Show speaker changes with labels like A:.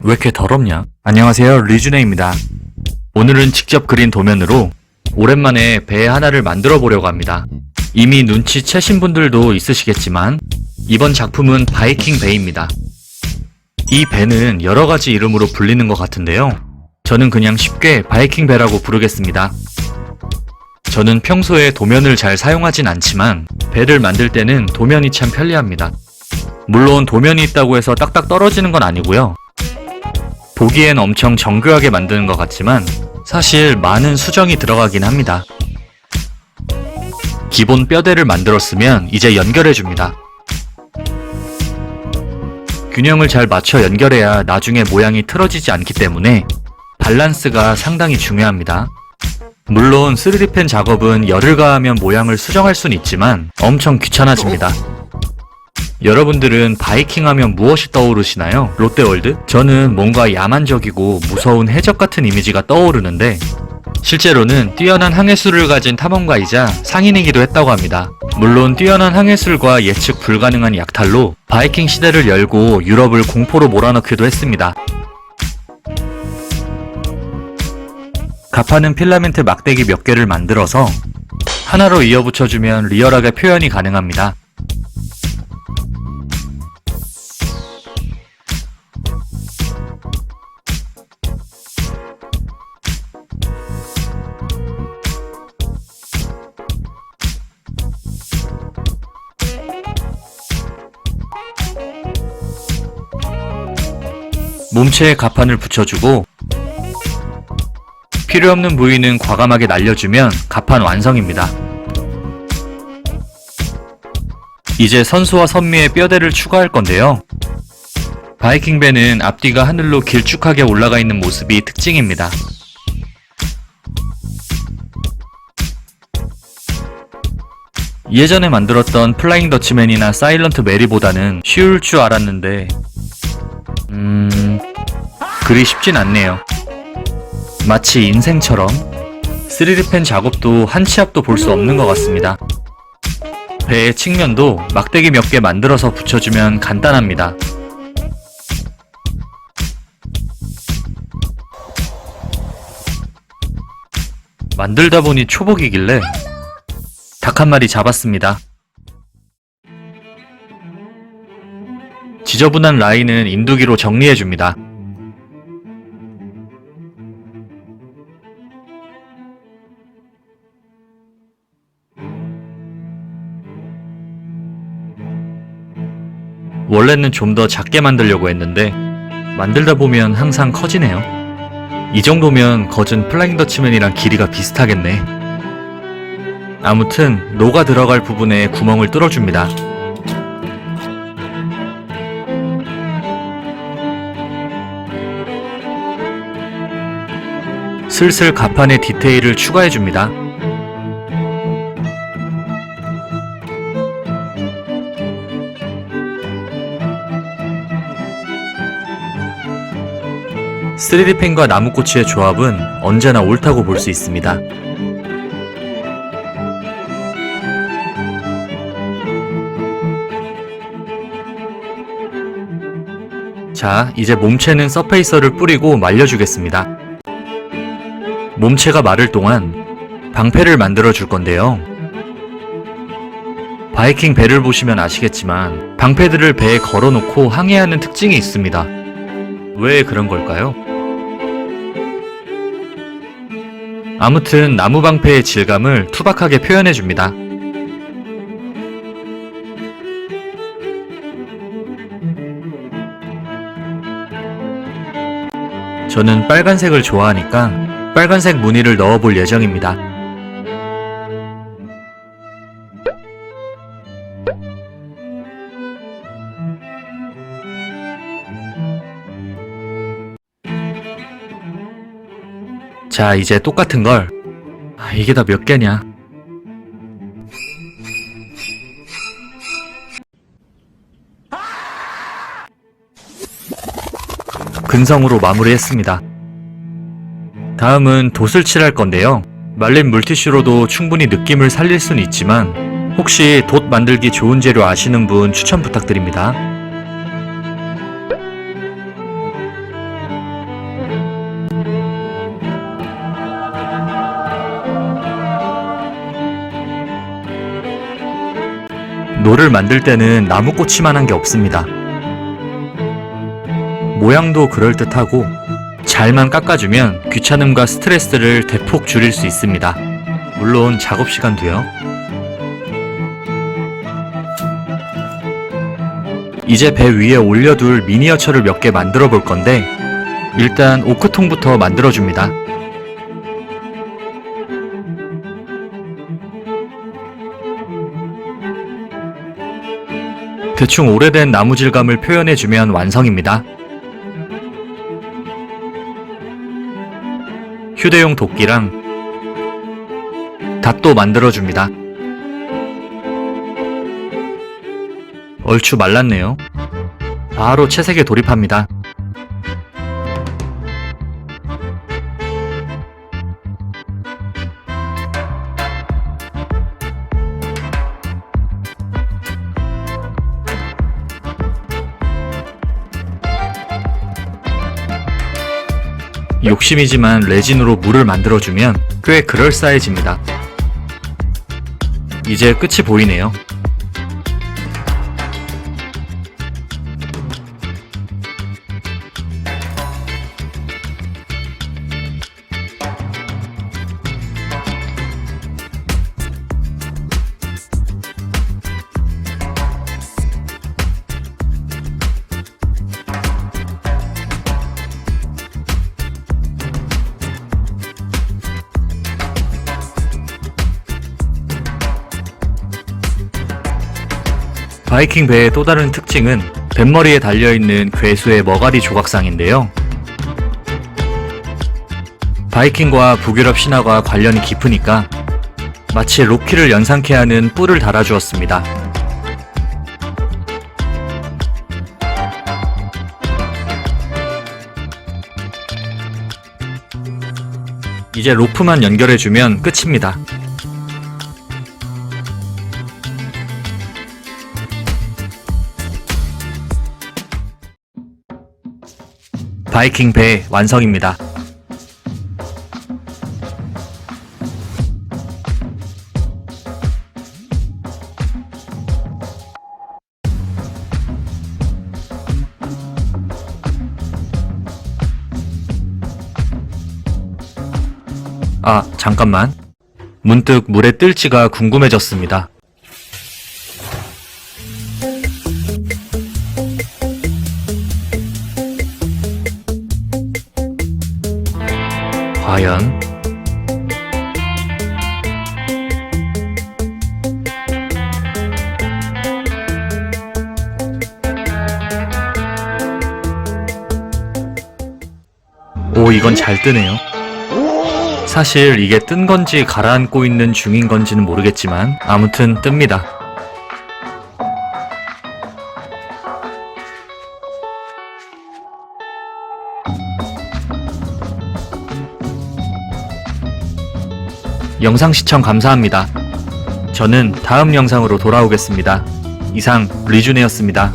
A: 왜 이렇게 더럽냐? 안녕하세요, 리준혜입니다. 오늘은 직접 그린 도면으로 오랜만에 배 하나를 만들어 보려고 합니다. 이미 눈치채신 분들도 있으시겠지만 이번 작품은 바이킹 배입니다. 이 배는 여러 가지 이름으로 불리는 것 같은데요. 저는 그냥 쉽게 바이킹 배라고 부르겠습니다. 저는 평소에 도면을 잘 사용하진 않지만 배를 만들 때는 도면이 참 편리합니다. 물론 도면이 있다고 해서 딱딱 떨어지는 건 아니고요. 보기엔 엄청 정교하게 만드는 것 같지만 사실 많은 수정이 들어가긴 합니다. 기본 뼈대를 만들었으면 이제 연결해줍니다. 균형을 잘 맞춰 연결해야 나중에 모양이 틀어지지 않기 때문에 밸런스가 상당히 중요합니다. 물론 3D펜 작업은 열을 가하면 모양을 수정할 순 있지만 엄청 귀찮아집니다. 여러분들은 바이킹 하면 무엇이 떠오르시나요? 롯데월드? 저는 뭔가 야만적이고 무서운 해적 같은 이미지가 떠오르는데 실제로는 뛰어난 항해술을 가진 탐험가이자 상인이기도 했다고 합니다. 물론 뛰어난 항해술과 예측 불가능한 약탈로 바이킹 시대를 열고 유럽을 공포로 몰아넣기도 했습니다. 가파는 필라멘트 막대기 몇 개를 만들어서 하나로 이어붙여주면 리얼하게 표현이 가능합니다. 몸체에 가판을 붙여주고 필요없는 부위는 과감하게 날려주면 가판 완성입니다. 이제 선수와 선미의 뼈대를 추가할 건데요. 바이킹 배는 앞뒤가 하늘로 길쭉하게 올라가 있는 모습이 특징입니다. 예전에 만들었던 플라잉 더치맨이나 사일런트 메리보다는 쉬울 줄 알았는데 그리 쉽진 않네요. 마치 인생처럼 3D펜 작업도 한 치 앞도 볼 수 없는 것 같습니다. 배의 측면도 막대기 몇 개 만들어서 붙여주면 간단합니다. 만들다 보니 초복이길래 닭 한 마리 잡았습니다. 지저분한 라인은 인두기로 정리해줍니다. 원래는 좀 더 작게 만들려고 했는데 만들다 보면 항상 커지네요. 이 정도면 거진 플라잉 더치맨이랑 길이가 비슷하겠네. 아무튼 노가 들어갈 부분에 구멍을 뚫어줍니다. 슬슬 가판에 디테일을 추가해줍니다. (3D펜과) 나무꼬치의 조합은 언제나 옳다고 볼 수 있습니다. 자, 이제 몸체는 서페이서를 뿌리고 말려주겠습니다. 몸체가 마를 동안 방패를 만들어 줄 건데요. 바이킹 배를 보시면 아시겠지만 방패들을 배에 걸어놓고 항해하는 특징이 있습니다. 왜 그런 걸까요? 아무튼 나무 방패의 질감을 투박하게 표현해줍니다. 저는 빨간색을 좋아하니까 빨간색 무늬를 넣어볼 예정입니다. 자, 이제 똑같은 걸 이게 다 몇 개냐? 근성으로 마무리했습니다. 다음은 돛을 칠할 건데요. 말린 물티슈로도 충분히 느낌을 살릴 수는 있지만 혹시 돛 만들기 좋은 재료 아시는 분 추천 부탁드립니다. 노를 만들 때는 나무꽃이만한 게 없습니다. 모양도 그럴듯하고 잘만 깎아주면 귀찮음과 스트레스를 대폭 줄일 수 있습니다. 물론 작업 시간도요. 이제 배 위에 올려둘 미니어처를 몇 개 만들어 볼 건데 일단 오크통부터 만들어 줍니다. 대충 오래된 나무 질감을 표현해주면 완성입니다. 휴대용 도끼랑 닷도 만들어줍니다. 얼추 말랐네요. 바로 채색에 돌입합니다. 욕심이지만 레진으로 물을 만들어주면 꽤 그럴싸해집니다. 이제 끝이 보이네요. 바이킹 배의 또 다른 특징은 뱃머리에 달려있는 괴수의 머가리 조각상인데요. 바이킹과 북유럽 신화가 관련이 깊으니까 마치 로키를 연상케 하는 뿔을 달아주었습니다. 이제 로프만 연결해주면 끝입니다. 바이킹 배 완성입니다. 아, 잠깐만. 문득 물에 뜰지가 궁금해졌습니다. 과연 오, 이건 잘 뜨네요. 사실 이게 뜬 건지 가라앉고 있는 중인 건지는 모르겠지만 아무튼 뜹니다. 영상 시청 감사합니다. 저는 다음 영상으로 돌아오겠습니다. 이상 리준이었습니다.